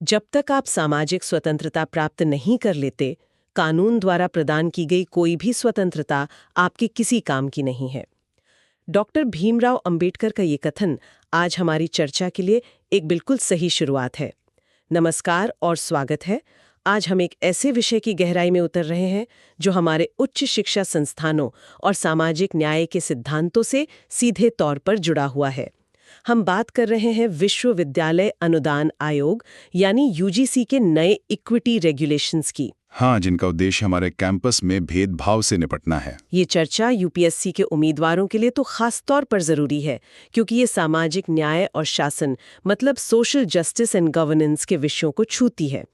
जब तक आप सामाजिक स्वतंत्रता प्राप्त नहीं कर लेते, कानून द्वारा प्रदान की गई कोई भी स्वतंत्रता आपके किसी काम की नहीं है। डॉक्टर भीमराव अंबेडकर का ये कथन आज हमारी चर्चा के लिए एक बिल्कुल सही शुरुआत है। नमस्कार और स्वागत है। आज हम एक ऐसे विषय की गहराई में उतर रहे हैं जो हमारे उच्च शिक्षा संस्थानों और सामाजिक न्याय के सिद्धांतों से सीधे तौर पर जुड़ा हुआ है। हम बात कर रहे हैं विश्वविद्यालय अनुदान आयोग यानी यूजीसी के नए इक्विटी रेगुलेशंस की। हाँ, जिनका उद्देश्य हमारे कैंपस में भेदभाव से निपटना है। ये चर्चा यूपीएससी के उम्मीदवारों के लिए तो खास तौर पर जरूरी है, क्योंकि ये सामाजिक न्याय और शासन मतलब सोशल जस्टिस एंड गवर्नेंस के विषयों को छूती है।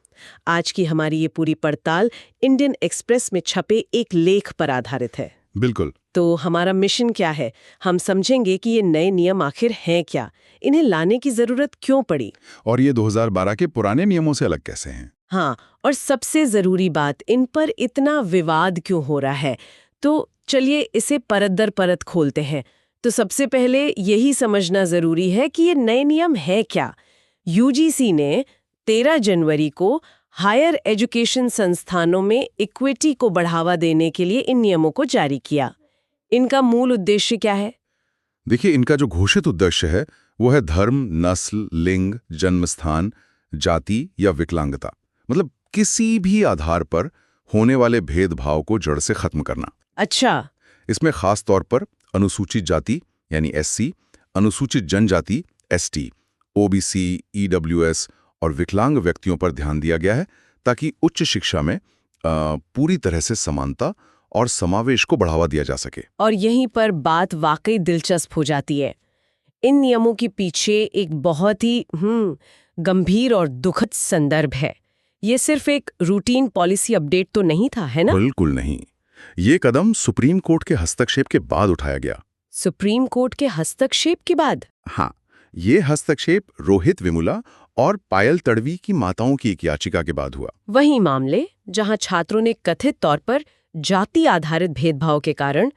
आज की हमारी ये पूरी पड़ताल इंडियन एक्सप्रेस में छपे एक लेख पर आधारित है। बिल्कुल। तो हमारा मिशन क्या है? हम समझेंगे कि ये नए नियम आखिर हैं क्या, इन्हें लाने की जरूरत क्यों पड़ी, और ये 2012 के पुराने नियमों से अलग कैसे हैं। हाँ, और सबसे जरूरी बात, इन पर इतना विवाद क्यों हो रहा है। तो चलिए इसे परत दर परत खोलते हैं। तो सबसे पहले यही समझना जरूरी है कि ये नए नियम है क्या। यूजीसी ने 13 जनवरी को हायर एजुकेशन संस्थानों में इक्विटी को बढ़ावा देने के लिए इन नियमों को जारी किया। इनका मूल उद्देश्य क्या है? देखिए, इनका जो घोषित उद्देश्य है वो है धर्म, नस्ल, लिंग, जन्मस्थान, जाति या विकलांगता, मतलब किसी भी आधार पर होने वाले भेदभाव को जड़ से खत्म करना। अच्छा। इसमें खास तौर पर अनुसूचित जाति यानी एससी, अनुसूचित जनजाति एसटी, ओबीसी, ईडब्ल्यूएस और विकलांग व्यक्तियों पर ध्यान दिया गया है, ताकि उच्च शिक्षा में पूरी तरह से समानता और समावेश को बढ़ावा दिया जा सके। और यहीं पर बात वाकई दिलचस्प हो जाती है। इन नियमों के पीछे एक बहुत ही गंभीर और दुखद संदर्भ है। ये सिर्फ एक रूटीन पॉलिसी अपडेट तो नहीं था, है ना? बिल्कुल नहीं। ये कदम सुप्रीम कोर्ट के हस्तक्षेप के बाद उठाया गया। सुप्रीम कोर्ट के हस्तक्षेप के बाद? हाँ, ये हस्तक्षेप रोहित वेमुला और पायल तड़वी की माताओं की एक याचिका के बाद हुआ। वही मामले जहां छात्रों ने कथित तौर पर जाति आधारित भेदभाव के कारण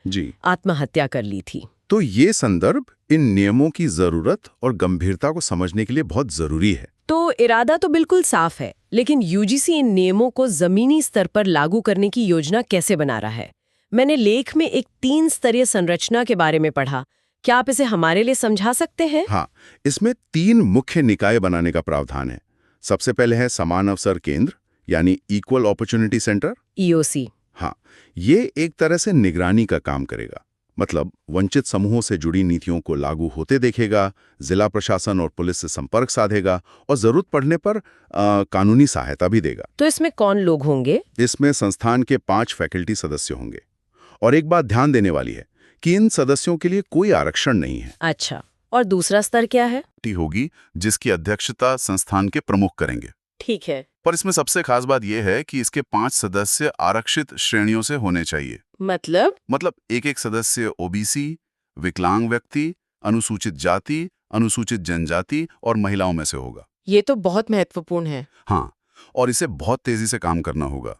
आत्महत्या कर ली थी। तो ये संदर्भ इन नियमों की जरूरत और गंभीरता को समझने के लिए बहुत जरूरी है। तो इरादा तो बिल्कुल साफ है, लेकिन यूजीसी इन नियमों को जमीनी स्तर पर लागू करने की योजना कैसे बना रहा है? मैंने लेख में एक 3 स्तरीय संरचना के बारे में पढ़ा। क्या आप इसे हमारे लिए समझा सकते हैं? हाँ, इसमें 3 मुख्य निकाय बनाने का प्रावधान है। सबसे पहले है समान अवसर केंद्र यानी इक्वल अपॉर्चुनिटी सेंटर, ईओसी। हाँ, ये एक तरह से निगरानी का काम करेगा, मतलब वंचित समूहों से जुड़ी नीतियों को लागू होते देखेगा, जिला प्रशासन और पुलिस से संपर्क साधेगा और जरूरत पड़ने पर कानूनी सहायता भी देगा। तो इसमें कौन लोग होंगे? इसमें संस्थान के 5 फैकल्टी सदस्य होंगे। और एक बात ध्यान देने वाली है कि इन सदस्यों के लिए कोई आरक्षण नहीं है। अच्छा, और दूसरा स्तर क्या है? होगी जिसकी अध्यक्षता संस्थान के प्रमुख करेंगे। ठीक है। पर इसमें सबसे खास बात यह है कि इसके 5 सदस्य आरक्षित श्रेणियों से होने चाहिए। मतलब एक सदस्य ओबीसी, विकलांग व्यक्ति, अनुसूचित जाति, अनुसूचित जनजाति और महिलाओं में से होगा। ये तो बहुत महत्वपूर्ण है। हाँ, और इसे बहुत तेजी से काम करना होगा।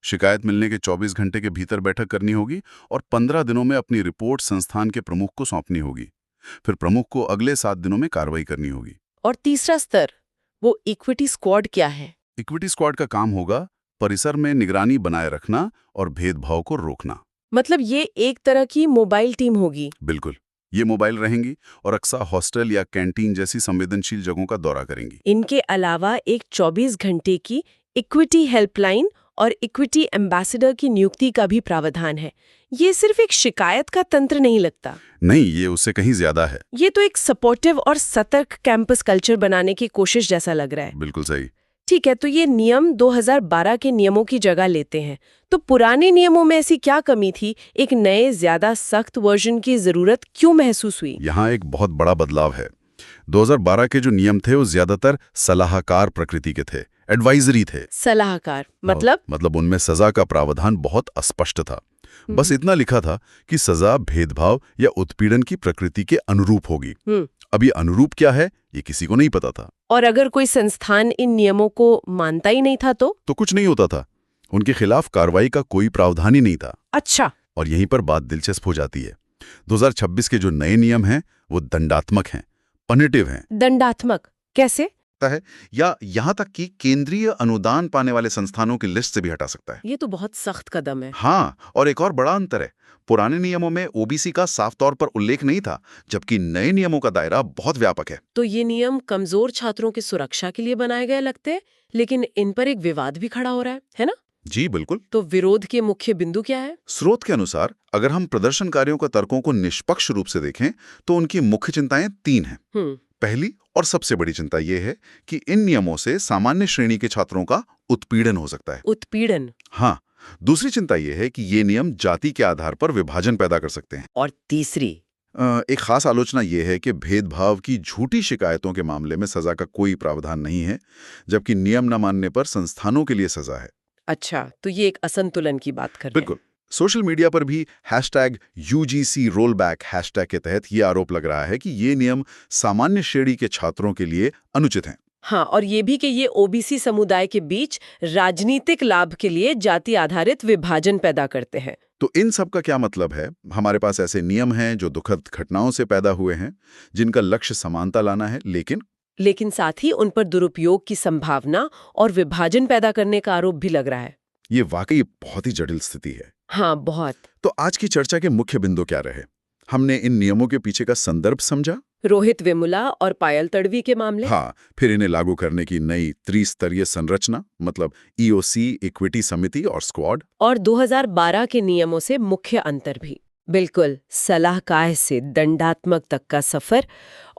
शिकायत मिलने के 24 घंटे के भीतर बैठक करनी होगी और 15 दिनों में अपनी रिपोर्ट संस्थान के प्रमुख को सौंपनी होगी। फिर प्रमुख को अगले 7 दिनों में कार्रवाई करनी होगी। और तीसरा स्तर, वो इक्विटी स्क्वाड क्या है? इक्विटी स्क्वाड का काम होगा परिसर में निगरानी बनाए रखना और भेदभाव को रोकना। मतलब ये एक तरह की मोबाइल टीम होगी? बिल्कुल, ये मोबाइल रहेंगी और अक्सर हॉस्टल या कैंटीन जैसी संवेदनशील जगहों का दौरा करेंगी। इनके अलावा एक 24 घंटे की इक्विटी हेल्पलाइन और इक्विटी एम्बेसडर की नियुक्ति का भी प्रावधान है। ये सिर्फ एक शिकायत का तंत्र नहीं लगता। नहीं, ये उससे कहीं ज्यादा है। ये तो एक सपोर्टिव और सतर्क कैंपस कल्चर बनाने की कोशिश जैसा लग रहा है। बिल्कुल सही। ठीक है, तो ये नियम 2012 के नियमों की जगह लेते हैं। तो पुराने नियमों में ऐसी क्या कमी थी? एक नए ज्यादा सख्त वर्जन की जरूरत क्यों महसूस हुई? यहाँ एक बहुत बड़ा बदलाव है। 2012 के जो नियम थे वो ज्यादातर सलाहकार प्रकृति के थे, एडवाइजरी थे। सलाहकार मतलब उनमें सजा का प्रावधान बहुत अस्पष्ट था। बस इतना लिखा था कि सजा भेदभाव या उत्पीड़न की प्रकृति के अनुरूप होगी। अब ये अनुरूप क्या है ये किसी को नहीं पता था। और अगर कोई संस्थान इन नियमों को मानता ही नहीं था तो कुछ नहीं होता था। उनके खिलाफ कार्रवाई का कोई प्रावधान ही नहीं था। अच्छा। और यहीं पर बात दिलचस्प हो जाती है। 2026 के जो नए नियम हैं वो दंडात्मक हैं, पनिटिव हैं। दंडात्मक कैसे? सकता है या यहाँ तक कि केंद्रीय अनुदान पाने वाले संस्थानों की लिस्ट से भी हटा सकता है। ये तो बहुत सख्त कदम है। हाँ, और एक और बड़ा अंतर है, पुराने नियमों में ओबीसी का साफ तौर पर उल्लेख नहीं था, जबकि नए नियमों का दायरा बहुत व्यापक है। तो ये नियम कमजोर छात्रों की सुरक्षा के लिए बनाए गए लगते हैं, लेकिन इन पर एक विवाद भी खड़ा हो रहा है ना? जी बिल्कुल। तो विरोध के मुख्य बिंदु क्या है? स्रोत के अनुसार अगर हम प्रदर्शनकारियों के तर्कों को निष्पक्ष रूप से देखें तो उनकी मुख्य चिंताएं 3 हैं। पहली और सबसे बड़ी चिंता ये है कि इन नियमों से सामान्य श्रेणी के छात्रों का उत्पीड़न हो सकता है। उत्पीड़न? हाँ। दूसरी चिंता ये है कि ये नियम जाति के आधार पर विभाजन पैदा कर सकते हैं। और तीसरी? एक खास आलोचना ये है कि भेदभाव की झूठी शिकायतों के मामले में सजा का कोई प्रावधान नहीं है, जबकि नियम न मानने पर संस्थानों के लिए सजा है। अच्छा, तो ये एक असंतुलन की बात कर रहे हैं। बिल्कुल। सोशल मीडिया पर भी #UGC रोलबैक हैशटैग के तहत ये आरोप लग रहा है कि ये नियम सामान्य श्रेणी के छात्रों के लिए अनुचित हैं। हाँ, और ये भी कि ये ओबीसी समुदाय के बीच राजनीतिक लाभ के लिए जाति आधारित विभाजन पैदा करते हैं। तो इन सब का क्या मतलब है? हमारे पास ऐसे नियम हैं जो दुखद घटनाओं से पैदा हुए हैं, जिनका लक्ष्य समानता लाना है, लेकिन साथ ही उन पर दुरुपयोग की संभावना और विभाजन पैदा करने का आरोप भी लग रहा है। ये वाकई बहुत ही जटिल स्थिति है। हाँ, बहुत। तो आज की चर्चा के मुख्य बिंदु क्या रहे? हमने इन नियमों के पीछे का संदर्भ समझा, रोहित वेमुला और पायल तड़वी के मामले। हाँ, फिर इन्हें लागू करने की नई त्रिस्तरीय संरचना, मतलब ईओसी, इक्विटी समिति और स्क्वाड, और 2012 के नियमों से मुख्य अंतर भी। बिल्कुल, सलाहकार से दंडात्मक तक का सफर,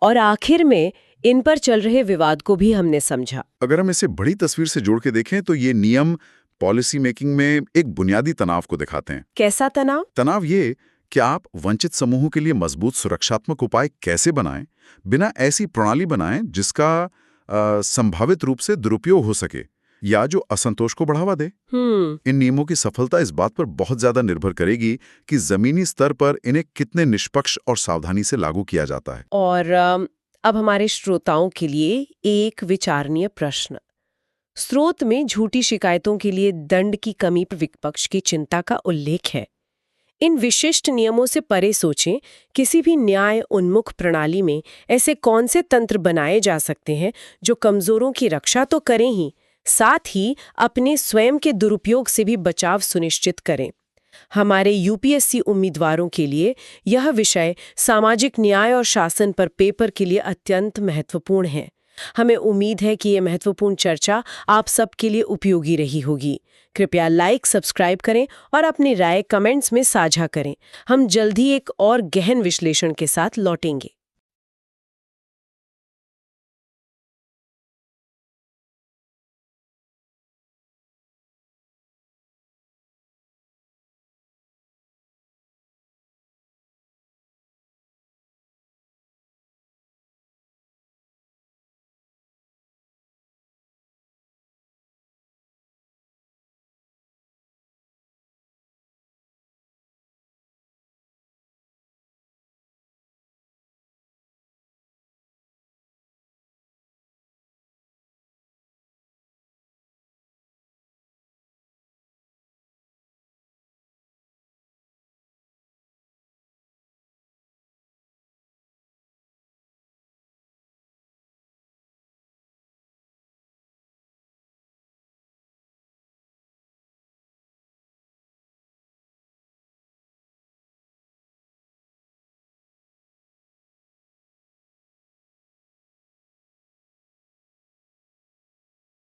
और आखिर में इन पर चल रहे विवाद को भी हमने समझा। अगर हम इसे बड़ी तस्वीर से जोड़ के देखें तो ये नियम पॉलिसी मेकिंग में एक बुनियादी तनाव को दिखाते हैं। कैसा तनाव? तनाव ये कि आप वंचित समूहों के लिए मजबूत सुरक्षात्मक उपाय कैसे बनाएं, बिना ऐसी प्रणाली बनाएं जिसका संभावित रूप से दुरुपयोग हो सके या जो असंतोष को बढ़ावा दे। इन नियमों की सफलता इस बात पर बहुत ज्यादा निर्भर करेगी कि जमीनी स्तर पर इन्हें कितने निष्पक्ष और सावधानी से लागू किया जाता है। और अब हमारे श्रोताओं के लिए एक विचारणीय प्रश्न। स्रोत में झूठी शिकायतों के लिए दंड की कमी पर विपक्ष की चिंता का उल्लेख है। इन विशिष्ट नियमों से परे सोचें, किसी भी न्याय उन्मुख प्रणाली में ऐसे कौन से तंत्र बनाए जा सकते हैं जो कमजोरों की रक्षा तो करें ही, साथ ही अपने स्वयं के दुरुपयोग से भी बचाव सुनिश्चित करें। हमारे यूपीएससी उम्मीदवारों के लिए यह विषय सामाजिक न्याय और शासन पर पेपर के लिए अत्यंत महत्वपूर्ण है। हमें उम्मीद है कि ये महत्वपूर्ण चर्चा आप सबके लिए उपयोगी रही होगी। कृपया लाइक, सब्सक्राइब करें और अपनी राय कमेंट्स में साझा करें। हम जल्द ही एक और गहन विश्लेषण के साथ लौटेंगे।